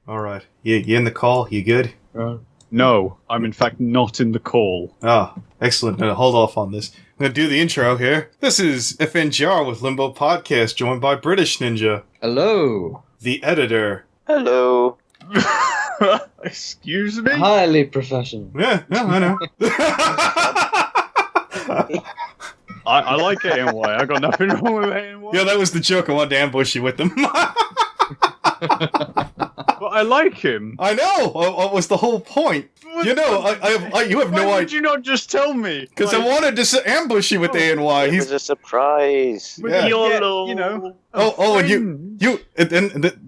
All right. You in the call? You good? No, I'm in fact not in the call. Ah, excellent. Now, hold off on this. I'm going to do the intro here. This is FNGR with LImbo Podcast, joined by British Ninja. Hello. The editor. Hello. Excuse me? Highly professional. Yeah, I know. I like ANY. I got nothing wrong with ANY. Yeah, that was the joke. I wanted to ambush you with them. But I like him. I know. What was the whole point? You know, you have no idea. Why did you not just tell me? Because I wanted to ambush you with ANY. It was a surprise. Yeah. YOLO. You know. And you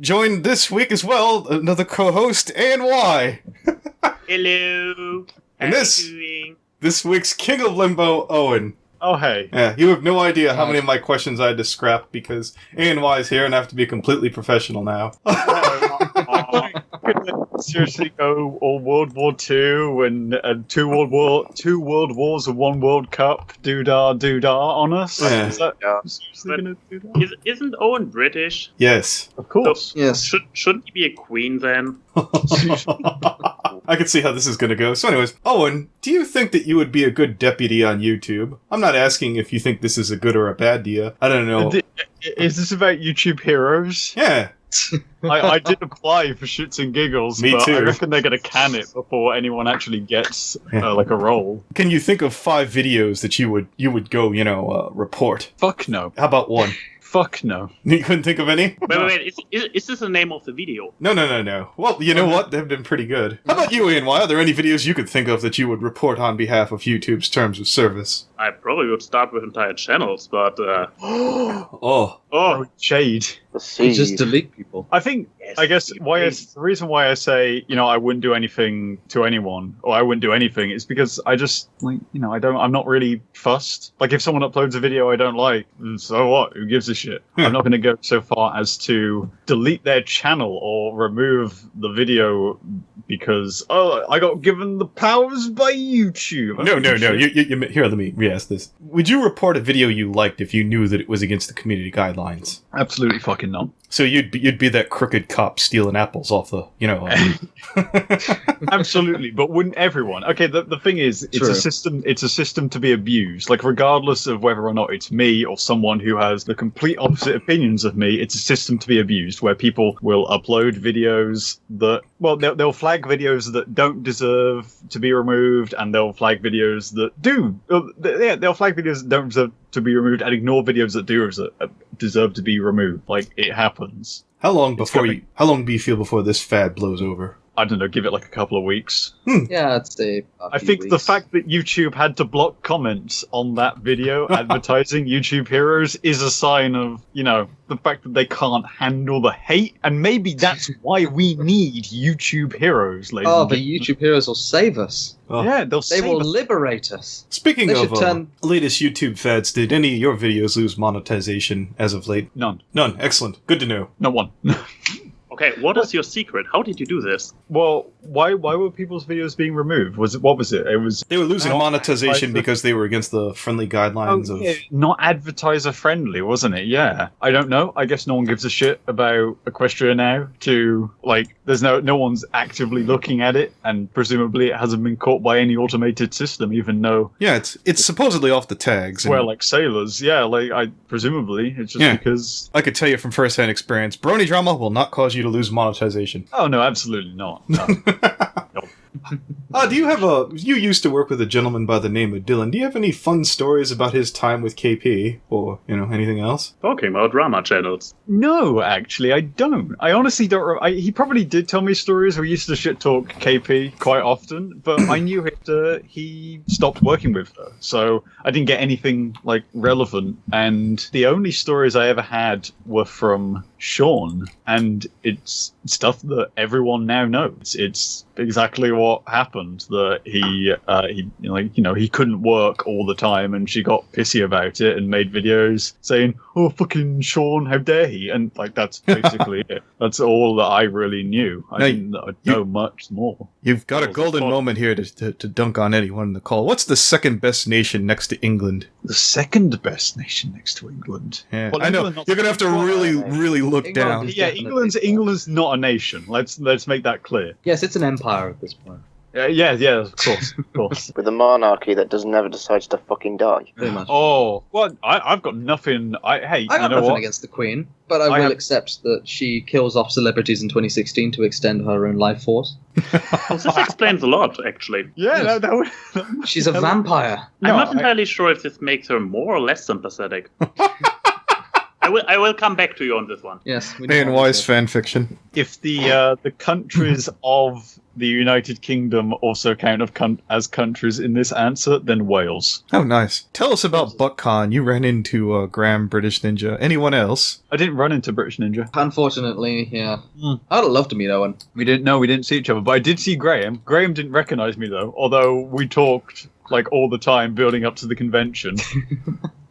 joined this week as well. Another co-host, ANY. Hello. And this week's King of Limbo, Owen. Oh, hey. Yeah, you have no idea how many of my questions I had to scrap because ANY is here and I have to be completely professional now. Seriously go all World War II and two World Wars and one World Cup doodah on us? Yeah. Is that seriously going to do that? Isn't Owen British? Yes. Of course. Yes. Shouldn't he be a queen then? I can see how this is going to go. So anyways, Owen, do you think that you would be a good deputy on YouTube? I'm not asking if you think this is a good or a bad idea. I don't know. Is this about YouTube heroes? Yeah. I did apply for shits and giggles, Me but too. I reckon they're going to can it before anyone actually gets like a role. Can you think of 5 videos that you would go, report? Fuck no. How about one? Fuck no. You couldn't think of any? Wait. Is this the name of the video? No. Well, you know what? They've been pretty good. How about you, ANY? Are there any videos you could think of that you would report on behalf of YouTube's terms of service? I probably would start with entire channels, but Oh. Shade. You just delete people. I think, Yes, I guess, you the please. reason why I say, I wouldn't do anything to anyone, or I wouldn't do anything, is because I just, I'm not really fussed. Like, if someone uploads a video I don't like, so what? Who gives a shit? I'm not going to go so far as to delete their channel or remove the video because, I got given the powers by YouTube. No. You here, let me re-ask this. Would you report a video you liked if you knew that it was against the community guidelines? Absolutely fucking not. So you'd be that crooked cop stealing apples off the, Absolutely, but wouldn't everyone? Okay, the thing is, it's True. a system. It's a system to be abused. Like, regardless of whether or not it's me or someone who has the complete opposite opinions of me, it's a system to be abused, where people will upload videos that, they'll flag videos that don't deserve to be removed, and they'll flag videos that do. They'll flag videos that don't deserve to be removed, and ignore videos that do deserve to be removed. Like, it happens. How long do you feel before this fad blows over? I don't know, give it like a couple of weeks. Yeah, I'd say. I think the fact that YouTube had to block comments on that video advertising YouTube heroes is a sign of, the fact that they can't handle the hate. And maybe that's why we need YouTube heroes, ladies and but gentlemen. YouTube heroes will save us. Oh. Yeah, they'll They save will us. liberate us. Speaking They of should turn- latest YouTube fads, did any of your videos lose monetization as of late? None. None. Excellent. Good to know. Not one. okay, what is your secret? How did you do this? Well, why were people's videos being removed? What was it? It was They were losing Not monetization advertiser- because they were against the friendly guidelines of... not advertiser friendly, wasn't it? Yeah. I don't know. I guess no one gives a shit about Equestria Now. There's no one's actively looking at it, and presumably it hasn't been caught by any automated system, even though Yeah, it's supposedly off the tags. and like sailors. Yeah, presumably it's just because. I could tell you from first-hand experience, Brony drama will not cause you to lose monetization. Oh no, absolutely not. No. You used to work with a gentleman by the name of Dillon. Do you have any fun stories about his time with KP? Or, anything else? Talking about drama channels. No, actually, I don't. I honestly don't. He probably did tell me stories where he used to shit talk KP quite often, but I knew he stopped working with her, so I didn't get anything relevant. And the only stories I ever had were from Shawn, and it's stuff that everyone now knows. It's exactly what happened. That he couldn't work all the time, and she got pissy about it and made videos saying, "Oh, fucking Shawn, how dare he?" And that's basically it. That's all that I really knew. I didn't know much more. You've got a golden moment here to dunk on anyone in the call. What's the second best nation next to England? the second best nation next to England. Yeah. Well, I know. England not- You're going to have to really look England down. is- Yeah, Definitely. England's not a nation. Let's make that clear. Yes, it's an empire at this point. Yeah, of course. With a monarchy that never decides to fucking die. Pretty much. Oh, well, I've got nothing. Hey, I you got know nothing what? against the Queen, but I I will have- accept that she kills off celebrities in 2016 to extend her own life force. Well, this explains a lot, actually. Yeah, Yes. that would. She's a vampire. No, I'm not I- entirely sure if this makes her more or less sympathetic. I will come back to you on this one. Yes. We Man, know wise that. fan fiction. If the countries of the United Kingdom also count as countries in this answer, then Wales. Oh, nice. Tell us about Buc Con. You ran into Graham, British Ninja. Anyone else? I didn't run into British Ninja. Unfortunately, yeah. Hmm. I'd love to meet Owen. We didn't see each other, but I did see Graham. Graham didn't recognise me though, although we talked like all the time building up to the convention.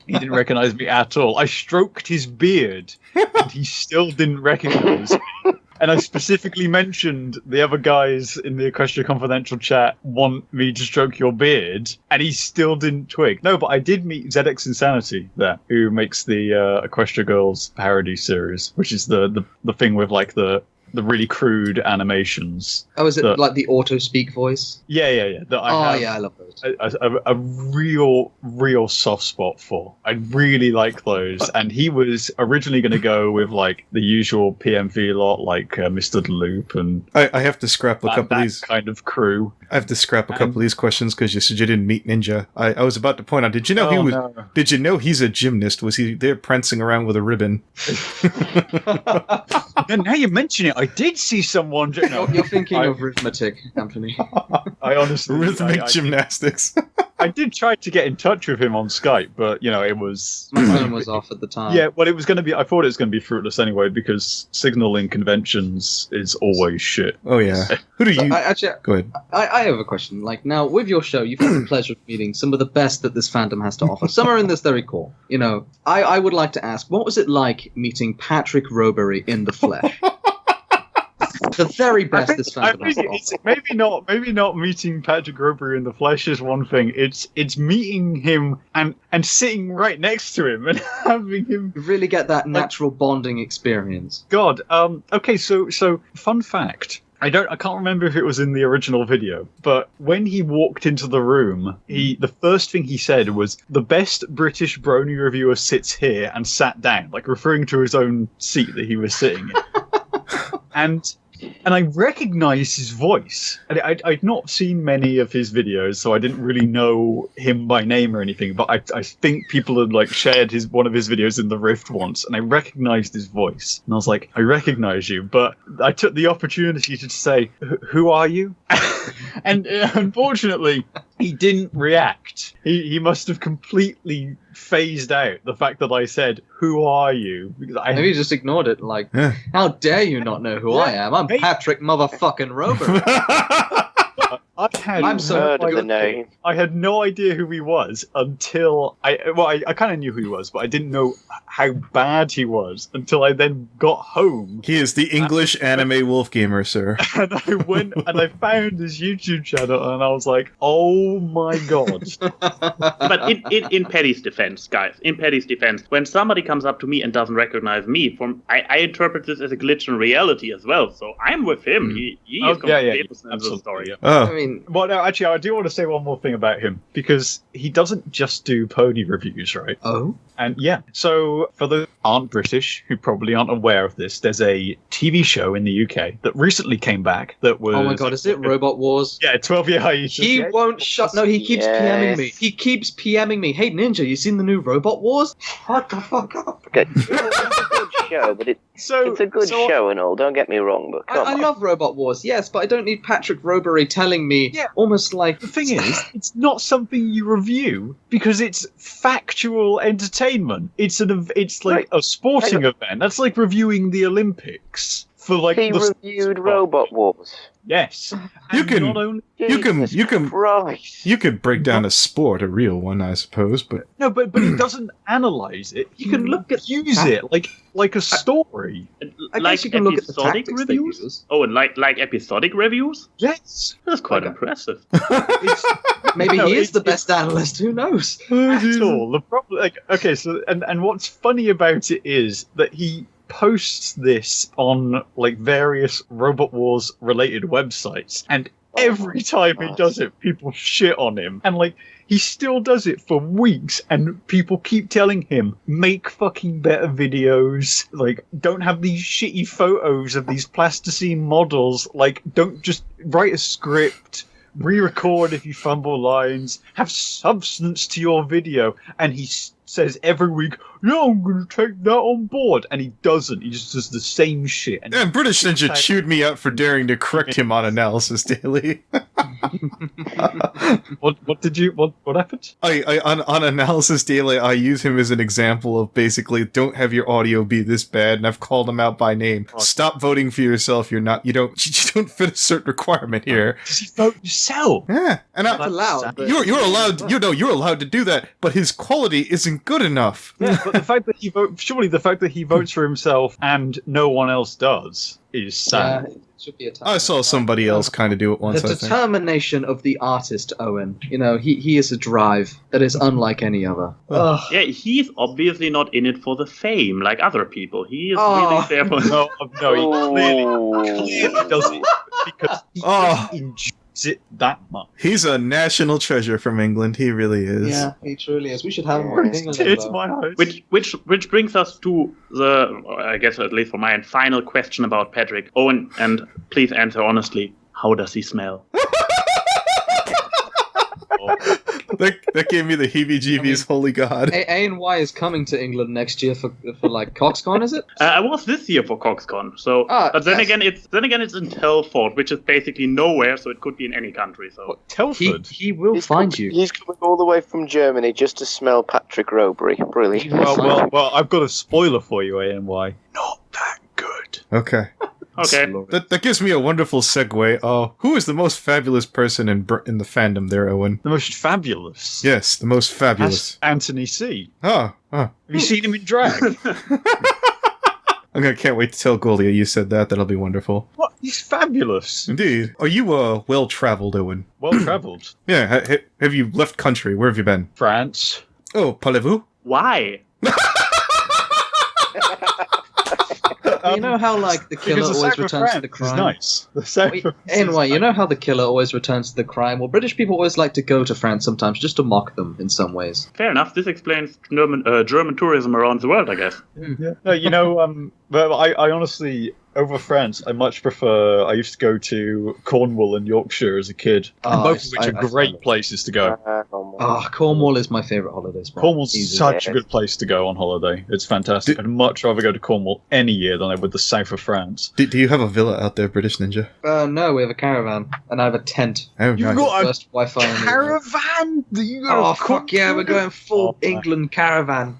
He didn't recognise me at all. I stroked his beard, and he still didn't recognise me. And I specifically mentioned the other guys in the Equestria Confidential chat want me to stroke your beard, and he still didn't twig. No, but I did meet ZX Insanity there, who makes the Equestria Girls parody series, which is the thing with like the really crude animations. Oh, is it The- like the auto-speak voice? Yeah. That I have I love those. a real soft spot for. I really like those. And he was originally going to go with like the usual PMV lot, like Mr. Loop and I have to scrap a couple of that these. kind of crew. I have to scrap a couple of these questions because you said you didn't meet Ninja. I was about to point out. Did you know he was? No. Did you know he's a gymnast? Was he there prancing around with a ribbon? And now you mention it, I did see someone. No, You're thinking I- of arithmetic, Anthony. I honestly, Rhythmic I gymnastics. I did try to get in touch with him on Skype, but you know it was. My phone was off at the time. Yeah, well, it was going to be. I thought it was going to be fruitless anyway because signaling conventions is always shit. Oh yeah. Who do you? Actually, Go ahead. I have a question. Like, now, with your show, you've had the pleasure of meeting some of the best that this fandom has to offer. Some are in this very core. You know, I would like to ask, what was it like meeting Patrick Rowberry in the flesh? The very best this fandom has to it's offer. maybe not meeting Patrick Rowberry in the flesh is one thing. It's meeting him and sitting right next to him and having him. You really get that natural bonding experience. God. Okay. So fun fact. I can't remember if it was in the original video, but when he walked into the room, the first thing he said was, "The best British Brony reviewer sits here," and sat down, like referring to his own seat that he was sitting in. And I recognised his voice. And I'd not seen many of his videos, so I didn't really know him by name or anything. But I think people had like shared one of his videos in the Rift once, and I recognised his voice. And I was like, I recognise you. But I took the opportunity to say, "Who are you?" And unfortunately, he didn't react. He must have completely phased out the fact that I said, "Who are you?" Because Maybe you just ignored it, like, Yeah. how dare you not know who I am? I'm Hey. Patrick motherfucking Rowberry. I'm so Heard of the good. name. I had no idea who he was until I kind of knew who he was, but I didn't know how bad he was until I then got home He is the English anime wolf gamer, sir. and I went and I found his YouTube channel and I was like, "Oh my god!" But in Paddy's defense, guys, when somebody comes up to me and doesn't recognize me, I interpret this as a glitch in reality as well. So I'm with him. He Oh, is completely innocent in the absolutely, story. yeah. Oh, I mean, Well, no, actually, I do want to say one more thing about him because he doesn't just do pony reviews, right? oh? And yeah, so for those who aren't British, who probably aren't aware of this, there's a TV show in the UK that recently came back that was... Oh my god, is it Robot Wars? Yeah, 12-year hiatus. He Yeah. won't shut. No, he keeps Yes. PMing me. He keeps PMing me. Hey, Ninja, you seen the new Robot Wars? Shut the fuck up. Okay, it's a good show, but it's a good so- show and all. Don't get me wrong, but come I on. love Robot Wars, yes, but I don't need Patrick Rowberry telling me Yeah. almost like... The thing is, it's not something you review because it's factual entertainment. It's like Right. a sporting event. That's like reviewing the Olympics. for like He reviewed Robot Wars. Yes. You And can- not only You can Christ. you could break down a sport, a real one, I suppose, but no, but he doesn't analyze it. You can look at use it like a story. I Like guess you can look at the episodic tactics they reviews? use. Oh, and like episodic reviews? Yes. That's quite Okay. impressive. It's, Maybe No, he is it's- the best analyst. Who knows? at all. The problem, like, okay, so and what's funny about it is that he posts this on like various Robot Wars related websites, and every time he does it, people shit on him, and like he still does it for weeks, and people keep telling him, make fucking better videos, like don't have these shitty photos of these plasticine models, like don't just write a script, re-record if you fumble lines, have substance to your video. And he says every week, yeah, I'm going to take that on board. And he doesn't. He just does the same shit. And and British Ninja chewed me out for daring to correct him on Analysis Daily. what happened? I on Analysis Daily, I use him as an example of basically don't have your audio be this bad, and I've called him out by name. Stop voting for yourself. You don't fit a certain requirement here. Does he vote himself? Yeah, and That's allowed. But you're allowed. You're allowed to do that, but his quality isn't good enough. Yeah, but the fact that he votes for himself and no one else does is sad. it should be a I saw somebody else kind of do it once. The I think. determination of the artist, Owen. You know, he is a drive that is unlike any other. Ugh. Yeah, he's obviously not in it for the fame like other people. He is Oh. really there for. No, he clearly doesn't, because he Oh. enjoys it that much. He's a national treasure from England. He really is. Yeah, he truly is. We should have him on England. It's though. my house. Which brings us to the, I guess at least for my final question about Patrick. Owen, and please answer honestly, how does he smell? That gave me the heebie-jeebies. Holy God! A&Y is coming to England next year for like CoxCon, is it? I was this year for CoxCon, so but then yes. again it's in Telford, which is basically nowhere, so it could be in any country. So What, Telford? He will find you. He's coming all the way from Germany just to smell Patrick Rowberry. Brilliant. Well, I've got a spoiler for you, ANY. Not that good. Okay. okay, That gives me a wonderful segue. Who is the most fabulous person in the fandom there, Owen? The most fabulous. Yes, the most fabulous. That's Anthony C. Oh. Have you seen him in drag? I can't wait to tell Golia you said that. That'll be wonderful. What? He's fabulous. Indeed. Are you well-traveled, Owen? Well travelled. Yeah. Have you left country? Where have you been? France. Oh, parlez-vous? why? You know how like the killer Because the always sack of returns to the France is crime? nice. The sack Wait, of anyway, you know how the killer always returns to the crime? Well, British people always like to go to France sometimes just to mock them in some ways. Fair enough. This explains German tourism around the world, I guess. Yeah. No, you know, but I honestly, over France, I much prefer. I used to go to Cornwall and Yorkshire as a kid, and both of which are great places to go. Cornwall is my favourite holiday spot. Cornwall's Easy. such a good place to go on holiday. It's fantastic. I'd much rather go to Cornwall any year than I would the south of France. Do you have a villa out there, British Ninja? No, we have a caravan, and I have a tent. Oh, You've nice. got a First Wi-Fi in the world. caravan? Oh, fuck yeah, we're going full Oh, man. England caravan.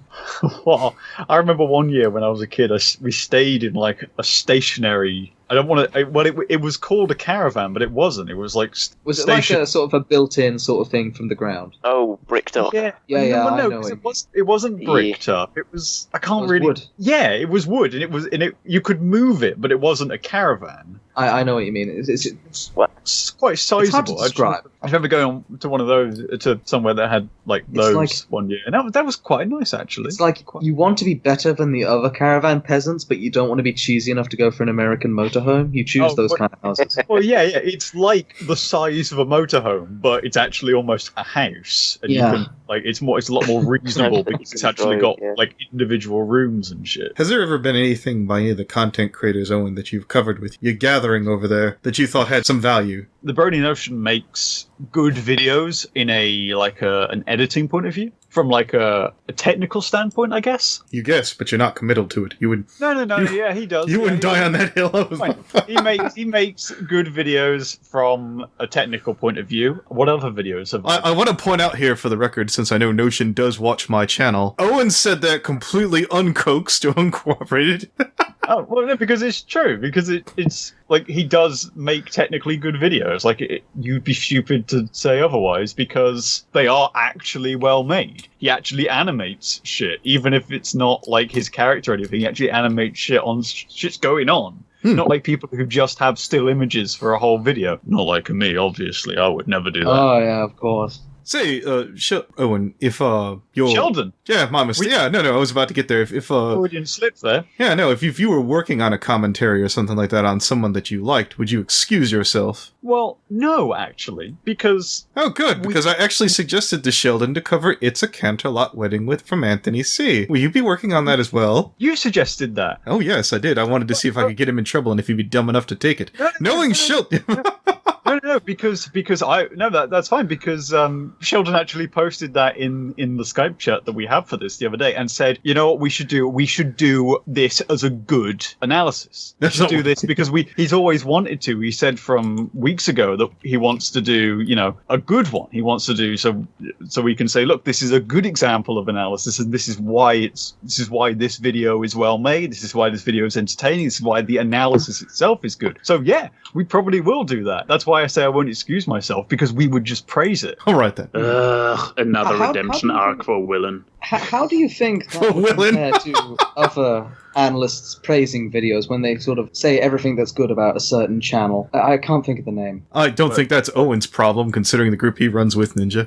Well, I remember one year when I was a kid, we stayed in like a stationary. I don't want to. Well, it was called a caravan, but it wasn't. It was like Was it like a sort of a built-in sort of thing from the ground? Oh, bricked up. Yeah, Yeah, well, I no, know 'cause it. it wasn't bricked up. It was. I can't It was really. wood. Yeah, it was wood, and you could move it, but it wasn't a caravan. I know what you mean. It's It's quite sizable. It's hard to describe. I remember going to one of those to somewhere that had like those like- one year, and that was quite nice actually. It's like you want to be better than the other caravan peasants, but you don't want to be cheesy enough to go for an American motorhome. You choose those kind of houses. Well, yeah, it's like the size of a motorhome, but it's actually almost a house, and Yeah. you can like it's a lot more reasonable because it's actually got like individual rooms and shit. Has there ever been anything by any of the content creators, Owen, that you've covered with your gathering over there that you thought had some value? The Brony Notion makes good videos in an editing point of view, from like a technical standpoint, I guess. You guess, but you're not committal to it. You would. No, You- yeah, he does. You yeah, wouldn't he die does. on that hill. Fine. He makes good videos from a technical point of view. What other videos have I want to point out here for the record, since I know Notion does watch my channel, Owen said that completely uncoaxed or uncooperated. Oh, well, no, because it's true. Because it's like he does make technically good videos. Like you'd be stupid to say otherwise because they are actually well made. He actually animates shit, even if it's not like his character or anything. He actually animates shit on shit's going on. Not like people who just have still images for a whole video. Not like me, obviously. I would never do that. Oh yeah, of course. Say, Owen, if you're Sheldon. Yeah, my mistake. Yeah, no, I was about to get there. If Freudian slip there. Yeah, no, if you were working on a commentary or something like that on someone that you liked, would you excuse yourself? Well, no, actually, because... Oh, good, because I actually suggested to Sheldon to cover It's a Canterlot Wedding with from Anthony C. Will you be working on that as well? You suggested that. Oh, yes, I did. I wanted to see if I could get him in trouble and if he'd be dumb enough to take it. Knowing Sheldon... No, because that's fine, because Sheldon actually posted that in the Skype chat that we have for this the other day and said, you know what we should do? We should do this as a good analysis. We should do this because he's always wanted to. He said from weeks ago that he wants to do, a good one. He wants to do so we can say, look, this is a good example of analysis, and this is why this video is well made. This is why this video is entertaining. This is why the analysis itself is good. So yeah, we probably will do that. That's why I say I won't excuse myself, because we would just praise it. All right then. Another redemption arc for Willen. How do you think that would compare to other analysts praising videos when they sort of say everything that's good about a certain channel? I can't think of the name. I don't think that's Owen's problem, considering the group he runs with, Ninja.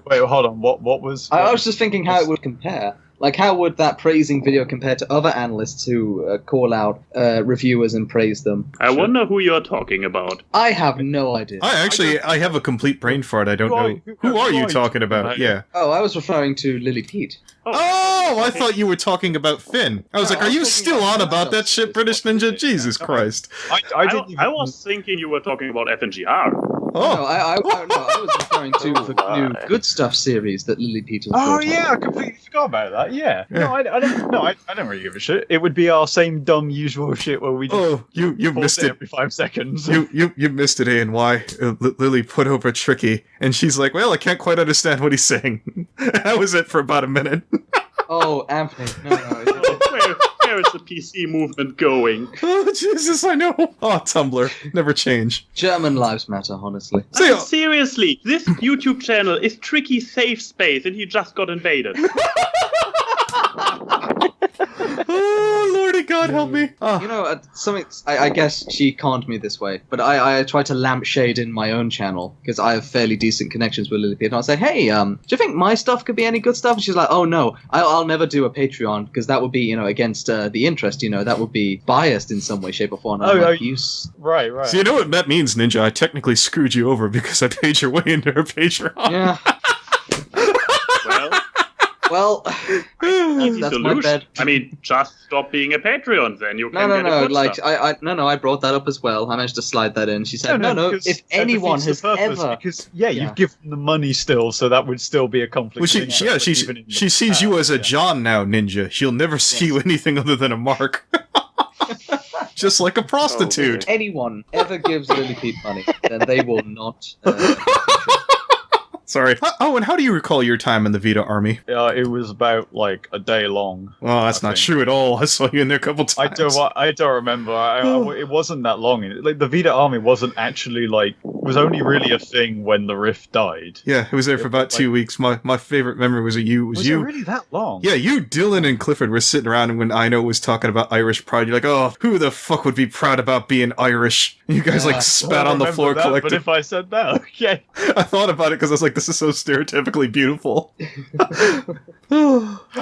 Wait, hold on. What was... I was just thinking how it would compare. Like, how would that praising video compare to other analysts who call out reviewers and praise them? I wonder who you're talking about. I have no idea. I have a complete brain fart. I don't know. Who are you talking about? Yeah. Oh, I was referring to Lily Peet. Oh, I thought you were talking about Finn. I was like, are you still on about that shit, British Ninja? Jesus Christ. I was thinking you were talking about FNGR. Oh. No, I was referring to the new Good Stuff series that Lily Peet has brought yeah, I completely forgot about that. Yeah. No, I don't really give a shit. It would be our same dumb usual shit where we just you missed it every 5 seconds. You missed it, A&Y. Lily put over Tricky, and she's like, well, I can't quite understand what he's saying. That was it for about a minute. Oh, Anthony. No. Where is the PC movement going? Oh, Jesus, I know. Oh, Tumblr. Never change. German lives matter, honestly. Seriously, this YouTube channel is Tricky's safe space, and he just got invaded. Oh, Lordy God, help me. Oh. Something. I guess she conned me this way, but I try to lampshade in my own channel because I have fairly decent connections with Lily Peet. And I'll say, hey, do you think my stuff could be any good stuff? And she's like, oh no, I'll never do a Patreon because that would be, against the interest. That would be biased in some way, shape, or form. Right. So you know what that means, Ninja? I technically screwed you over because I paid your way into her Patreon. Yeah. Well, that's my bad. I mean, just stop being a Patreon, then you can get No. good Like, stuff. I brought that up as well. I managed to slide that in. She said, no. If anyone has ever, because you've given the money still, so that would still be a conflict. Well, she sees you as a John now, Ninja. She'll never see you anything other than a Mark. Just like a prostitute. If anyone ever gives Lily Peet money, then they will not. Sorry. Oh, and how do you recall your time in the Vida army? It was about, a day long. Well, that's not true at all. I saw you in there a couple times. I don't remember. It wasn't that long. The Vida army wasn't actually, was only really a thing when the riff died. Yeah, it was there for about 2 weeks. My favorite memory was you. Was it really that long? Yeah, you, Dillon, and Clifford were sitting around when Ino was talking about Irish pride. You're like, oh, who the fuck would be proud about being Irish? And you guys, spat on the floor collectively. But if I said that, okay. I thought about it because I was like, this is so stereotypically beautiful.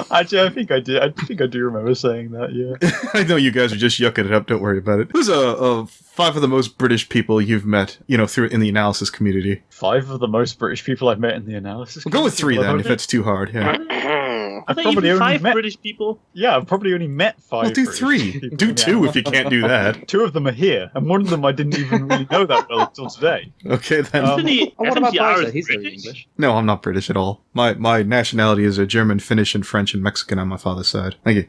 Actually, I think I did. I think I do remember saying that, yeah. I know you guys are just yucking it up. Don't worry about it. Who's 5 of the most British people you've met, through in the analysis community? 5 of the most British people I've met in the analysis community? We'll go with 3 then, if that's too hard, yeah. I've probably only 5 British people? Yeah, I've probably only met 5 Well, do British 3. people. Do 2 if you can't do that. 2 of them are here, and one of them I didn't even really know that well until today. Okay, then. What about Bryce? He's very English. No, I'm not British at all. My nationality is a German, Finnish, and French and Mexican on my father's side. Thank you.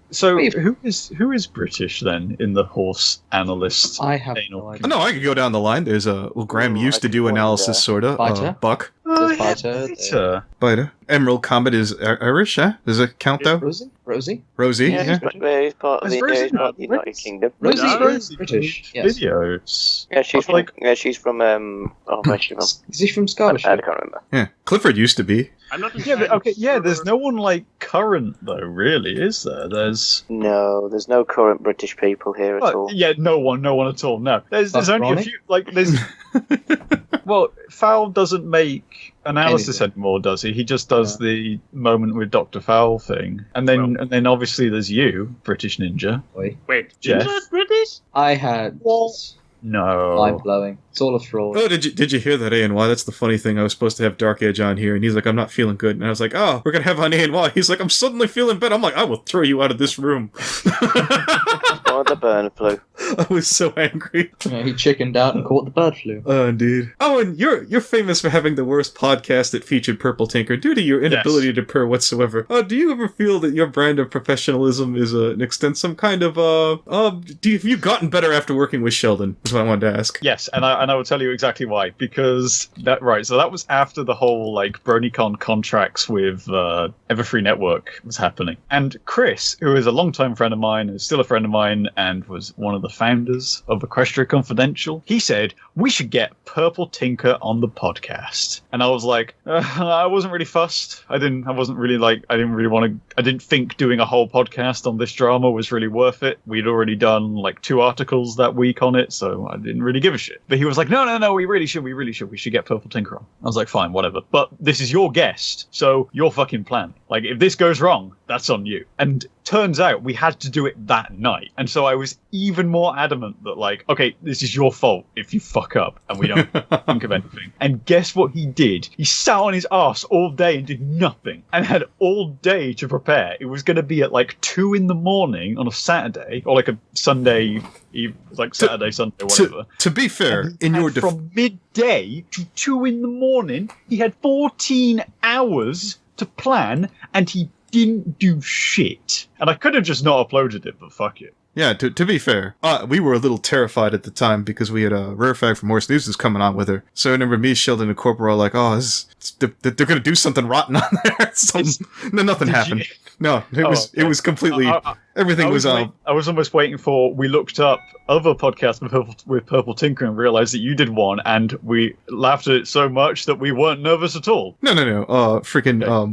So, who is British, then, in the horse analyst? I have no idea. No, I could go down the line. There's Graham used to do analysis, sort of. Buck. There's Fighter. Peter. Biter. Emerald Comet is Irish, eh? Does it count though? Rosie? Rosie, Yeah, yeah. he's part of Is the, Rosie he's part of the not United Kingdom. Rosie No. is British. Yes. Videos. Yeah, she's from, like. where's she from? Where's she from? Is he from I Scottish? can't remember. Yeah. Clifford used to be. I'm not Yeah, but entirely there's sure. no one like current though, really, is there? There's No, there's no current British people here at all. yeah, no one at all. No, there's But only a Brony? few. Like there's. Well, Fowl doesn't make analysis Anything. anymore, does he? He just does the moment with Dr. Fowl thing, and then obviously there's you, British Ninja. Oi. Wait, Jeff. Ninja is British? I had No. mind blowing. It's all a fraud. Oh, did you hear that, A&Y? That's the funny thing. I was supposed to have Dark Edge on here, and he's like, I'm not feeling good. And I was like, oh, we're going to have on A&Y. He's like, I'm suddenly feeling better. I'm like, I will throw you out of this room. Or the burn flu. I was so angry. Yeah, he chickened out and caught the bird flu. Oh, indeed. Oh, and you're famous for having the worst podcast that featured Purple Tinker due to your inability to purr whatsoever. Do you ever feel that your brand of professionalism is an extent, some kind of have you gotten better after working with Sheldon? Is what I wanted to ask. Yes, and I will tell you exactly why. Because that so that was after the whole like Brony Con contracts with Everfree Network was happening, and Chris, who is a longtime friend of mine, is still a friend of mine, and was one of the founders of Equestria Confidential, he said we should get Purple Tinker on the podcast, and I was like, I wasn't really fussed. I didn't think doing a whole podcast on this drama was really worth it. We'd already done like 2 articles that week on it, so I didn't really give a shit. But he was like, no, we really should. We should get Purple Tinker on. I was like, fine, whatever. But this is your guest, so your fucking plan. Like, if this goes wrong, that's on you. And turns out we had to do it that night. And so I was even more adamant that, like, okay, this is your fault if you fuck up and we don't think of anything. And guess what he did? He sat on his ass all day and did nothing and had all day to prepare. It was going to be at like 2 a.m. on a Saturday, or like a Sunday, like Saturday, Sunday, whatever. To be fair, in your from midday to 2 a.m, he had 14 hours to plan, and he didn't do shit. And I could have just not uploaded it, but fuck it. Yeah, to be fair, we were a little terrified at the time because we had a Rare Fact from Horse News was coming on with her. So I remember me, Sheldon, and Corporal were like, they're going to do something rotten on there. No, nothing happened. No, it was completely, everything was I was almost waiting for, we looked up other podcasts with Purple Tinker and realized that you did one, and we laughed at it so much that we weren't nervous at all. No.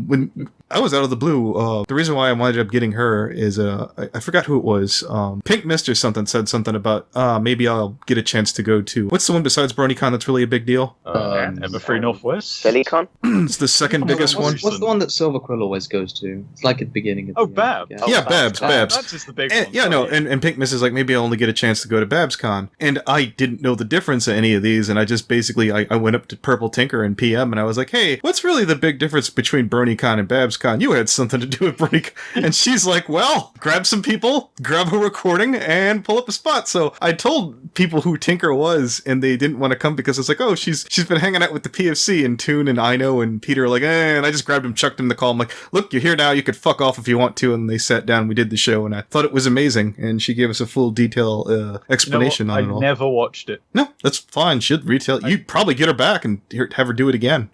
When I was out of the blue, the reason why I wound up getting her is, I forgot who it was. Pink Mist or something said something about, maybe I'll get a chance to go to, what's the one besides Brony Con that's really a big deal? Everfree Northwest? Lily Con? It's the second biggest one. What's the one that Silver Quill always goes to? It's like at the beginning of the Babs. Yeah, Babs. That's just the big one. Yeah, no, and Pink Mist is like, maybe I'll only get a chance to go to BabsCon. And I didn't know the difference in any of these, and I just basically, I went up to Purple Tinker and PM, and I was like, hey, what's really the big difference between Brony Con and BabsCon? You had something to do with Brony Con. And she's like, well, grab some people, grab a recording, and pull up a spot. So I told people who Tinker was, and they didn't want to come because it's like, oh, she's been hanging out with the PFC, and Toon and Ino and Peter are like, and I just grabbed him, chucked him the call. I'm like, look, you're here now, you could fuck off if you want to. And they sat down, we did the show, and I thought it was amazing, and she gave us a full detail explanation on it all. I never watched it. No, that's fine. She'll retell. You'd probably get her back and have her do it again.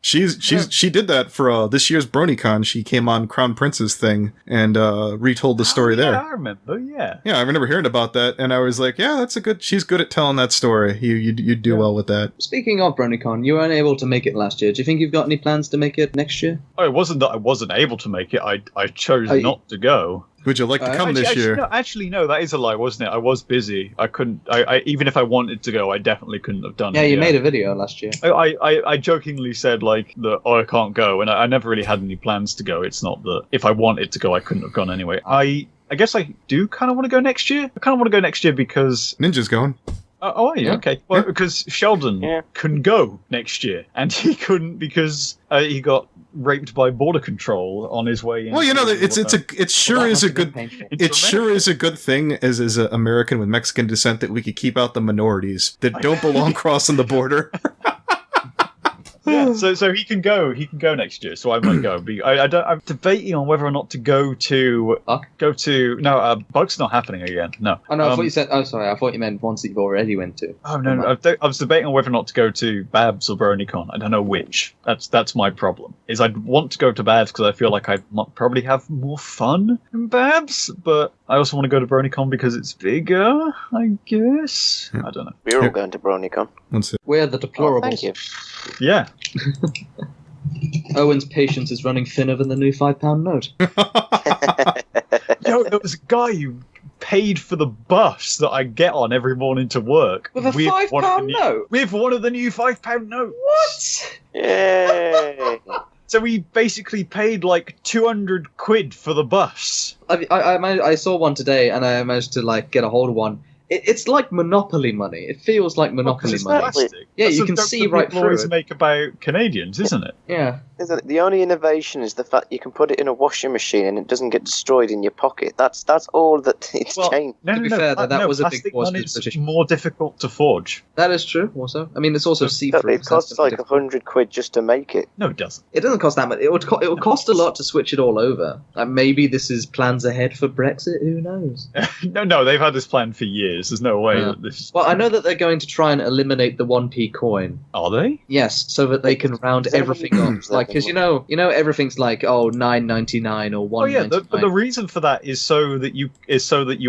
She did that for this year's BronyCon. She came on Crown Prince's thing and retold the story there. Yeah, I remember. Yeah. Yeah, I remember hearing about that, and I was like, yeah, she's good at telling that story. You'd do well with that. Speaking of BronyCon, you weren't able to make it last year. Do you think you've got any plans to make it next year? Oh, it wasn't that I wasn't able to make it. I chose not to go. Would you like to come this year? No, that is a lie, wasn't it? I was busy. I couldn't. I even if I wanted to go, I definitely couldn't have done it. Yeah, you made a video last year. I jokingly said like that. Oh, I can't go, and I never really had any plans to go. It's not that if I wanted to go, I couldn't have gone anyway. I guess I do kind of want to go next year. I kind of want to go next year because Ninja's going. Oh, are you? Okay. Well, because Sheldon can go next year, and he couldn't because he got raped by border control on his way. Well, it sure is a good thing as an American with Mexican descent that we could keep out the minorities that don't belong crossing the border. Yeah, so he can go. He can go next year. So I might go. I'm debating on whether or not to go to. Buc's not happening again. No. Oh no, I thought you said. Oh, sorry. I thought you meant ones that you've already went to. Oh no, I was debating on whether or not to go to Babs or Brony Con. I don't know which. That's my problem. Is I'd want to go to Babs because I feel like I'd probably have more fun in Babs, but I also want to go to Brony Con because it's bigger. I guess. I don't know. We're all going to Brony Con. We're the deplorables. Thank you. Yeah. Owen's patience is running thinner than the new £5 note. Yo, there was a guy who paid for the bus that I get on every morning to work. With a £5 note? With one of the new £5 notes. What? Yay! So we basically paid like 200 quid for the bus. I saw one today, and I managed to get a hold of one. It's like Monopoly money. It feels like Monopoly money. Plastic. Yeah, That's you the can joke see that right people through always it. make about Canadians, isn't it? Yeah. Isn't it? The only innovation is the fact you can put it in a washing machine and it doesn't get destroyed in your pocket. That's all that it's changed. To be fair, that was a big plastic force for money's the British. more difficult to forge. That is true. Also, I mean, it's also see-through. It costs like 100 quid just to make it. No, it doesn't. It doesn't cost that much. It would cost a lot to switch it all over. Maybe this is plans ahead for Brexit. Who knows? No, they've had this plan for years. There's no way that this. Well, I know that they're going to try and eliminate the 1p coin. Are they? Yes, so that they can round everything up. Like, because you know, everything's like $9.99 or $1.99. Oh yeah, but the reason for that is so that you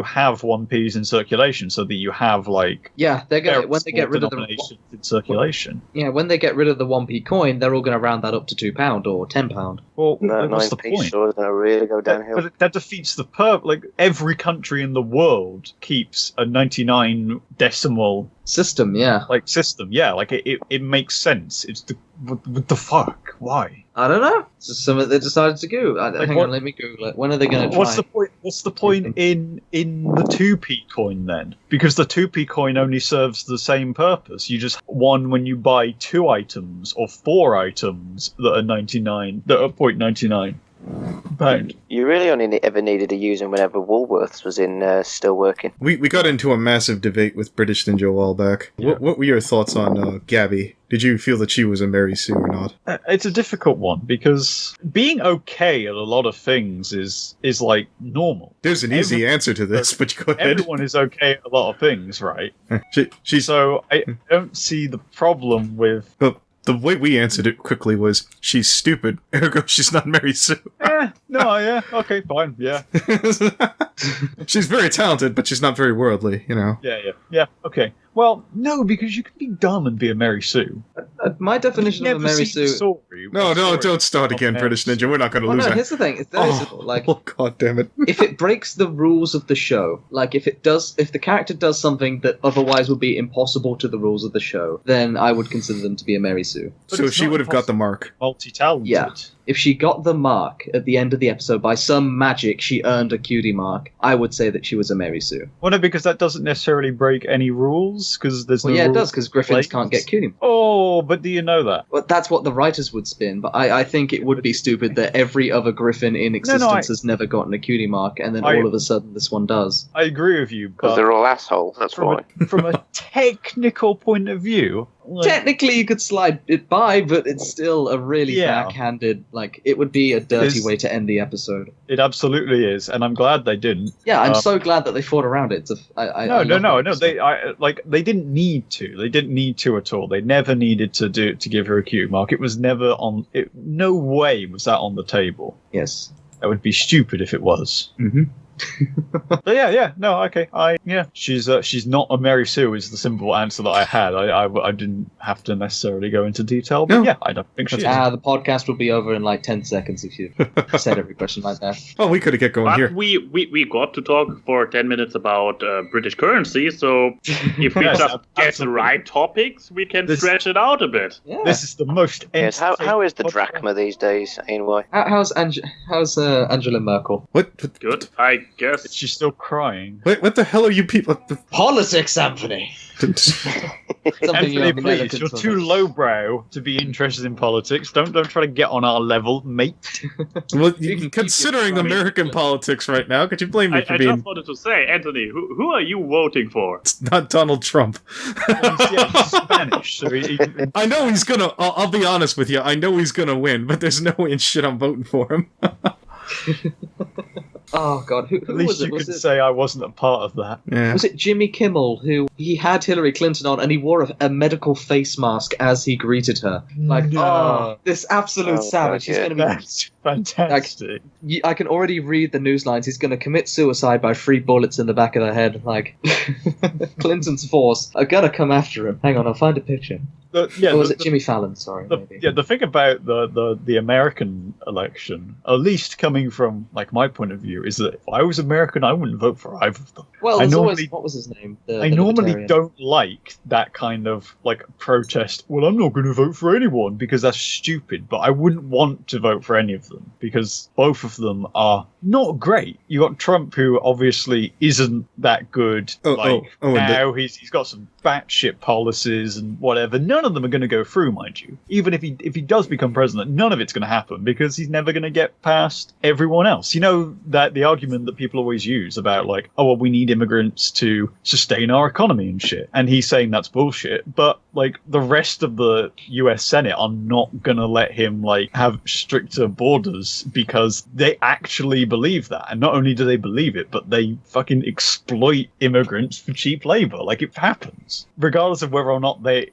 have 1p's in circulation, so that you have they're going when they get rid of the in circulation. Yeah, when they get rid of the 1p coin, they're all going to round that up to £2 or £10. Well, No, what's the 9p point? sure is going to really go downhill. But that defeats the purpose. Like every country in the world keeps a 99 decimal System, yeah. system. Yeah, it makes sense. It's what the fuck? Why? I don't know. It's just something they decided to do. Hang on, let me Google it. When are they going to try? What's the point in the 2p coin then? Because the 2p coin only serves the same purpose. You just one when you buy 2 items or 4 items that are 0.99 pound. You really only ever needed to use them whenever Woolworths was in still working. We got into a massive debate with British Ninja a while back. Yeah. What were your thoughts on Gabby? Did you feel that she was a Mary Sue or not? It's a difficult one because being okay at a lot of things is normal. There's an easy answer to this, but you go ahead. Everyone is okay at a lot of things, right? She's So I don't see the problem with. the way we answered it quickly was she's stupid, ergo she's not Mary Sue. Okay, fine, yeah. She's very talented, but she's not very worldly, you know. Yeah, okay. Well, no, because you can be dumb and be a Mary Sue. My definition of a Mary Sue... No, don't start again, British Ninja. We're not going to lose no, it. here's the thing. It's very simple. Oh, God damn it. If it breaks the rules of the show, if the character does something that otherwise would be impossible to the rules of the show, then I would consider them to be a Mary Sue. So she would have got the mark. Multi-talented. Yeah. If she got the mark at the end of the episode, by some magic she earned a cutie mark, I would say that she was a Mary Sue. Well, no, because that doesn't necessarily break any rules, because there's no rules. It does, because Griffins can't get cutie marks. Oh, but do you know that? Well, that's what the writers would spin, but I think it would be stupid that every other Griffin in existence has never gotten a cutie mark, and then all of a sudden this one does. I agree with you, because but they're all assholes, that's why. From a technical point of view... Technically, you could slide it by, but it's still a really backhanded. It would be a dirty way to end the episode. It absolutely is, and I'm glad they didn't. Yeah, I'm so glad that they fought around it. No. They didn't need to. They didn't need to at all. They never needed to give her a cutie mark. It was never on. No way was that on the table. Yes, that would be stupid if it was. Mm-hmm. She's not a Mary Sue is the simple answer that I had. I didn't have to necessarily go into detail, but I don't think she is. The podcast will be over in 10 seconds if you said every question like that. Oh, we could have get going here. We got to talk for 10 minutes about British currency, so if we just get the right topics, we can stretch it out a bit. Yeah. This is the most... Yes, how is the drachma these days, Anyway? How's Angela Merkel? What? Good. I guess. She's still crying. Wait, what the hell are you people? Politics, Anthony. Something Anthony, never please, could you're sort too of- lowbrow to be interested in politics. Don't try to get on our level, mate. Well, You can keep considering your- American politics right now, could you blame me I for being just wanted to say, Anthony, who are you voting for? not Donald Trump? He's Spanish, so he I know he's gonna. I'll be honest with you. I know he's gonna win, but there's no way in shit I'm voting for him. Oh God, who at least was it? you Was could it? say I wasn't a part of that. Yeah. Was it Jimmy Kimmel who he had Hillary Clinton on and he wore a medical face mask as he greeted her? Like, No. oh, this absolute Oh, savage. He's God, going to be. That's fantastic. I can already read the news lines. He's going to commit suicide by 3 bullets in the back of the head. Like, Clinton's force are going to come after him. Hang on, I'll find a picture. Yeah, Or was it Jimmy Fallon? Sorry, maybe. the thing about the American election, at least coming from like my point of view, is that if I was American, I wouldn't vote for either of them. Well, I there's normally- always what was his name? I normally don't like that kind of like protest. Well, I'm not going to vote for anyone because that's stupid. But I wouldn't want to vote for any of them because both of them are not great. You got Trump, who obviously isn't that good. And Now he's got some batshit policies and whatever. None of them are going to go through, mind you. Even if he does become president, none of it's going to happen because he's never going to get past everyone else. You know that the argument that people always use about like, oh well, we need immigrants to sustain our economy and shit. And he's saying that's bullshit. But like the rest of the US Senate are not going to let him like have stricter borders because they actually believe that. And not only do they believe it, but they fucking exploit immigrants for cheap labor. Like it happens. Regardless of whether or not they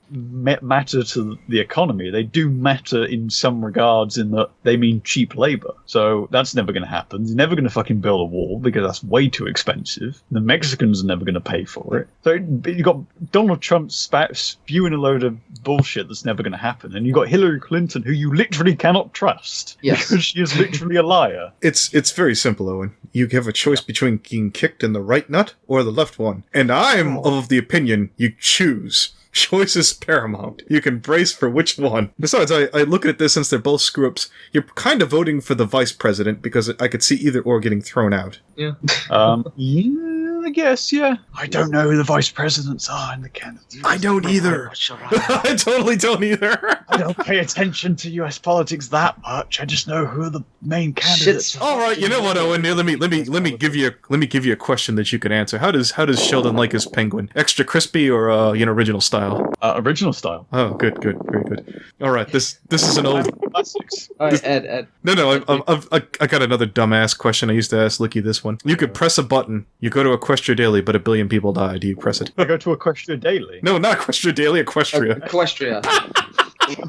matter to the economy, they do matter in some regards in that they mean cheap labor. So that's never going to happen. He's never going to fucking build a wall because that's way too expensive. The Mexicans are never going to pay for it. So you got Donald Trump spewing a load of bullshit that's never going to happen. And you got Hillary Clinton, who you literally cannot trust Yes. because she is literally a liar. It's very simple, Owen. You have a choice between getting kicked in the right nut or the left one, and I'm of the opinion you choose. Choice is paramount. You can brace for which one. Besides, I look at this since they're both screw-ups. You're kind of voting for the vice president because I could see either or getting thrown out. Yeah. Yeah, I guess, yeah. I don't know who the vice presidents are in the candidates. I don't either. I totally don't either. I don't pay attention to US politics that much. I just know who the main candidates Shit's- are. All right, you know what, Owen? Let me give you a question that you can answer. How does Sheldon like his penguin? Extra crispy or original style? Original style. Oh, good, very good. All right, this is an old. Classics. All right, Ed. No, I got another dumbass question. I used to ask Licky this one. You could press a button. You go to Equestria Daily, but 1 billion people die. Do you press it? I go to Equestria Daily. No, not Equestria Daily. Equestria. Equestria.